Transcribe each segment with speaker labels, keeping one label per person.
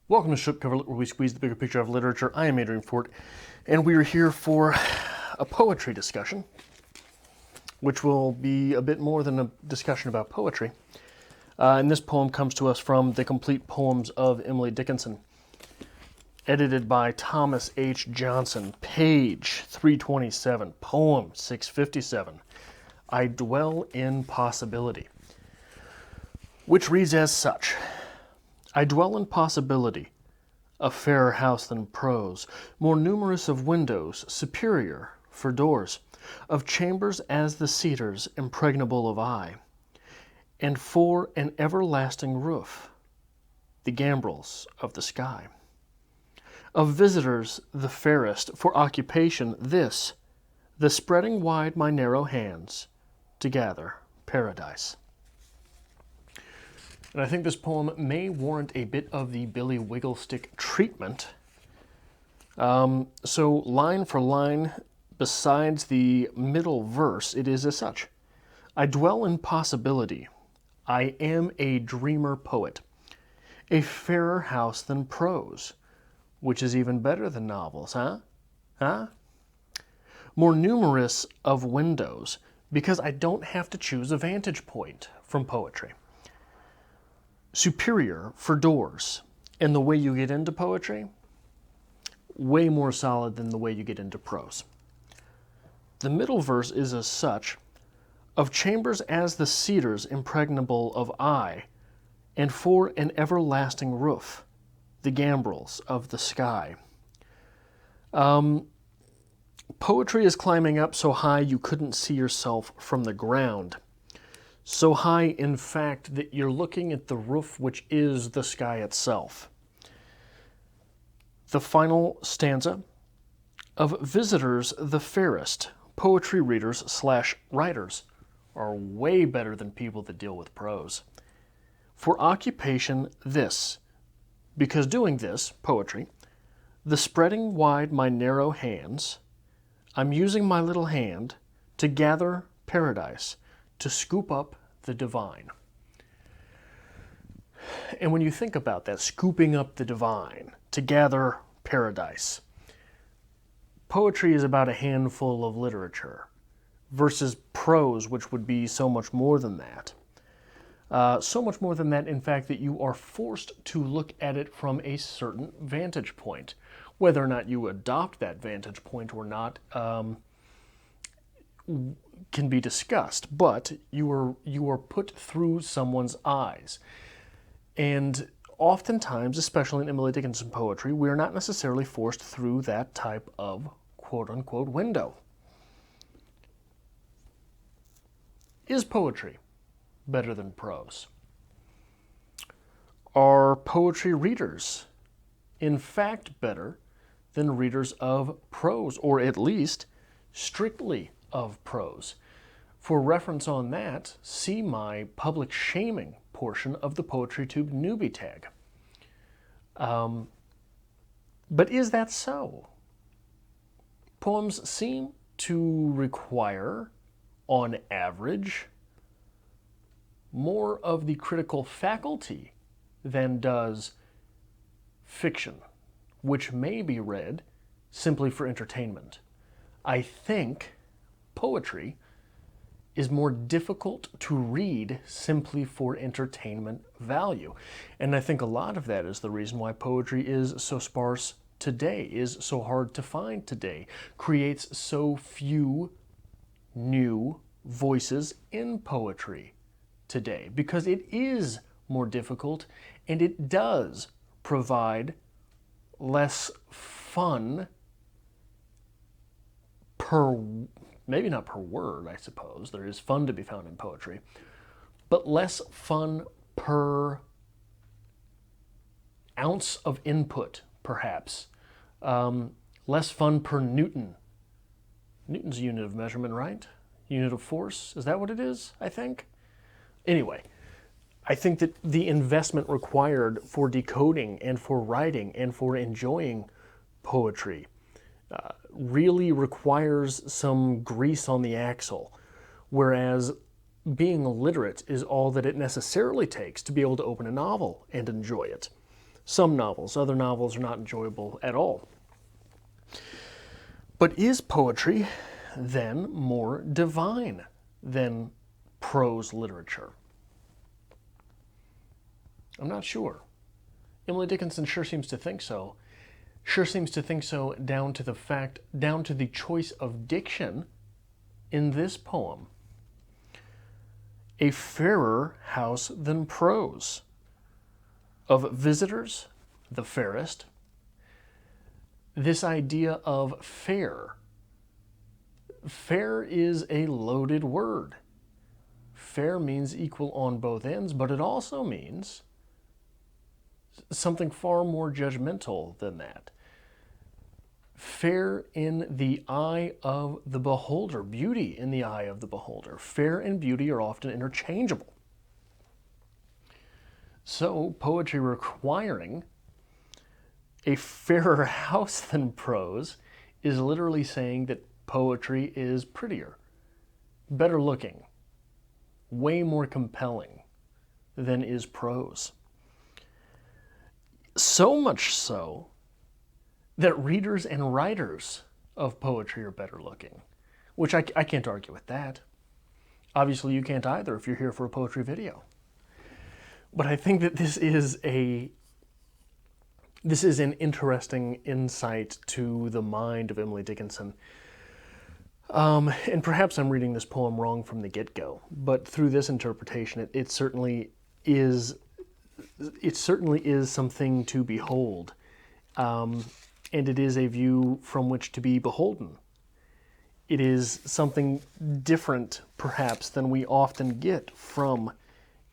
Speaker 1: Welcome to Slipcover Lit, where we squeeze the bigger picture of literature. I am Adrian Fort, and we are here for a poetry discussion, which will be a bit more than a discussion about poetry. And this poem comes to us from The Complete Poems of Emily Dickinson, edited by Thomas H. Johnson, page 327, poem 657, I Dwell in Possibility, which reads as such. I dwell in possibility, a fairer house than prose, more numerous of windows, superior for doors, of chambers as the cedars, impregnable of eye, and for an everlasting roof, the gambrels of the sky. Of visitors the fairest, for occupation this, the spreading wide my narrow hands to gather paradise. And I think this poem may warrant a bit of the Billy Wigglestick treatment. So line for line, besides the middle verse, it is as such. I dwell in possibility. I am a dreamer poet. A fairer house than prose, which is even better than novels, huh? More numerous of windows, because I don't have to choose a vantage point from poetry. Superior for doors. And the way you get into poetry, way more solid than the way you get into prose. The middle verse is as such, of chambers as the cedars impregnable of eye, and for an everlasting roof, the gambrels of the sky. Poetry is climbing up so high you couldn't see yourself from the ground. So high, in fact, that you're looking at the roof, which is the sky itself. The final stanza, of visitors the fairest, poetry readers / writers are way better than people that deal with prose. For occupation this, because doing this, poetry, the spreading wide my narrow hands, I'm using my little hand to gather paradise, to scoop up the divine. And when you think about that, scooping up the divine, to gather paradise, poetry is about a handful of literature versus prose, which would be so much more than that. So much more than that, in fact, that you are forced to look at it from a certain vantage point. Whether or not you adopt that vantage point or not can be discussed, but you are put through someone's eyes. And oftentimes, especially in Emily Dickinson poetry, we are not necessarily forced through that type of quote-unquote window. Is poetry better than prose? Are poetry readers, in fact, better than readers of prose, or at least strictly of prose? For reference on that, see my public shaming portion of the PoetryTube newbie tag. But is that so? Poems seem to require, on average, more of the critical faculty than does fiction, which may be read simply for entertainment. I think poetry is more difficult to read simply for entertainment value. And I think a lot of that is the reason why poetry is so sparse today, is so hard to find today, creates so few new voices in poetry today, because it is more difficult and it does provide less fun maybe not per word, I suppose. There is fun to be found in poetry, but less fun per ounce of input, perhaps. Less fun per Newton. Newton's a unit of measurement, right? Unit of force. Is that what it is, I think? Anyway, I think that the investment required for decoding and for writing and for enjoying poetry really requires some grease on the axle, whereas being illiterate is all that it necessarily takes to be able to open a novel and enjoy it. some novels. Other novels are not enjoyable at all. But is poetry then more divine than prose literature? I'm not sure. Emily Dickinson sure seems to think so. Sure seems to think so down to the choice of diction in this poem. A fairer house than prose. Of visitors, the fairest. This idea of fair. Fair is a loaded word. Fair means equal on both ends, but it also means something far more judgmental than that. Fair in the eye of the beholder, beauty in the eye of the beholder. Fair and beauty are often interchangeable. So, poetry requiring a fairer house than prose is literally saying that poetry is prettier, better looking, way more compelling than is prose. So much so that readers and writers of poetry are better looking, which I can't argue with that. Obviously, you can't either if you're here for a poetry video. But I think that this is an interesting insight to the mind of Emily Dickinson. And perhaps I'm reading this poem wrong from the get-go, but through this interpretation, it certainly is something to behold. And it is a view from which to be beholden. It is something different, perhaps, than we often get from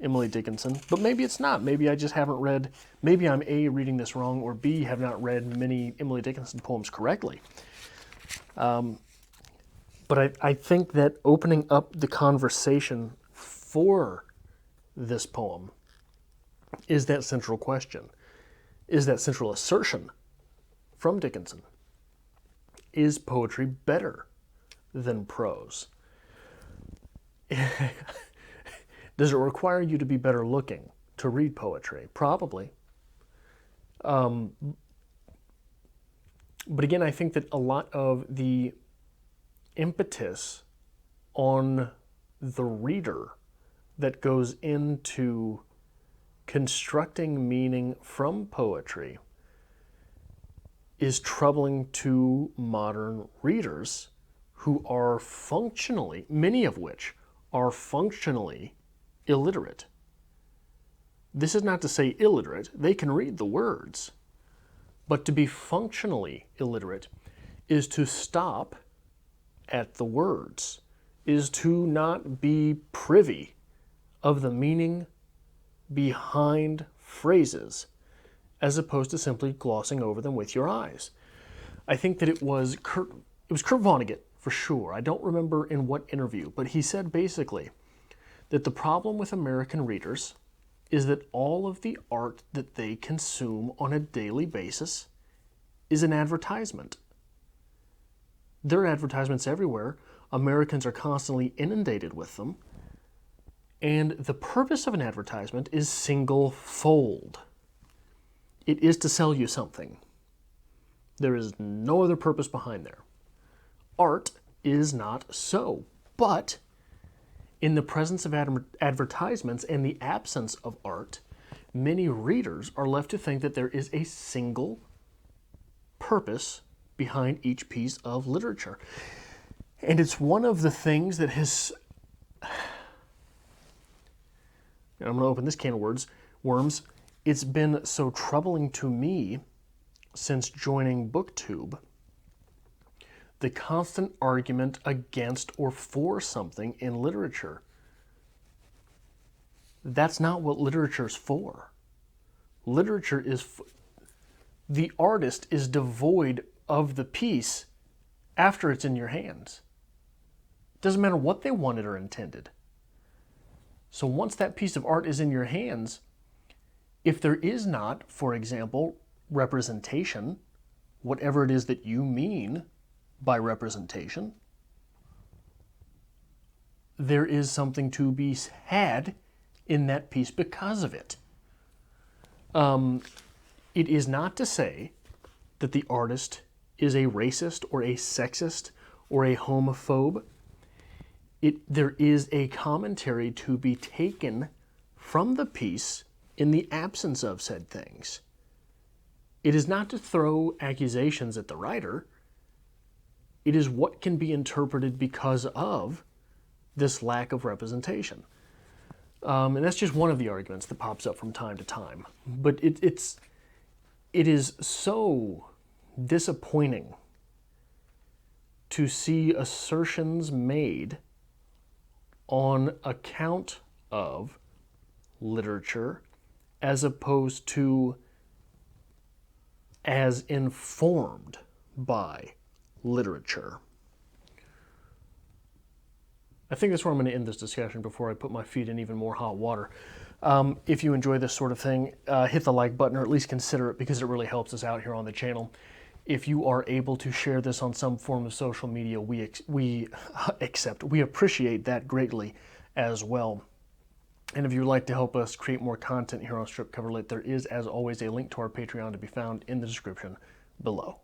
Speaker 1: Emily Dickinson. But maybe it's not. Maybe I just haven't read, maybe I'm A, reading this wrong, or B, have not read many Emily Dickinson poems correctly. But I think that opening up the conversation for this poem is that central question, is that central assertion from Dickinson. Is poetry better than prose? Does it require you to be better looking to read poetry? Probably. But again, I think that a lot of the impetus on the reader that goes into constructing meaning from poetry is troubling to modern readers who are functionally, many of which are functionally illiterate. This is not to say illiterate. They can read the words. But to be functionally illiterate is to stop at the words, is to not be privy of the meaning behind phrases, as opposed to simply glossing over them with your eyes. I think that it was Kurt Vonnegut, for sure. I don't remember in what interview, but he said basically that the problem with American readers is that all of the art that they consume on a daily basis is an advertisement. There are advertisements everywhere. Americans are constantly inundated with them. And the purpose of an advertisement is single-fold. It is to sell you something. There is no other purpose behind there. Art is not so. But in the presence of advertisements and the absence of art, many readers are left to think that there is a single purpose behind each piece of literature. And it's one of the things that has... I'm going to open this can of worms. It's been so troubling to me since joining BookTube, the constant argument against or for something in literature. That's not what literature's for. Literature is... The artist is devoid of the piece after it's in your hands. Doesn't matter what they wanted or intended. So once that piece of art is in your hands, if there is not, for example, representation, whatever it is that you mean by representation, there is something to be had in that piece because of it. It is not to say that the artist is a racist or a sexist or a homophobe. There is a commentary to be taken from the piece in the absence of said things. It is not to throw accusations at the writer. It is what can be interpreted because of this lack of representation. And that's just one of the arguments that pops up from time to time. But it is so disappointing to see assertions made on account of literature as opposed to as informed by literature. I think that's where I'm going to end this discussion before I put my feet in even more hot water. If you enjoy this sort of thing, hit the like button or at least consider it because it really helps us out here on the channel. If you are able to share this on some form of social media, we appreciate that greatly as well. And if you'd like to help us create more content here on Strip Cover Lit, there is, as always, a link to our Patreon to be found in the description below.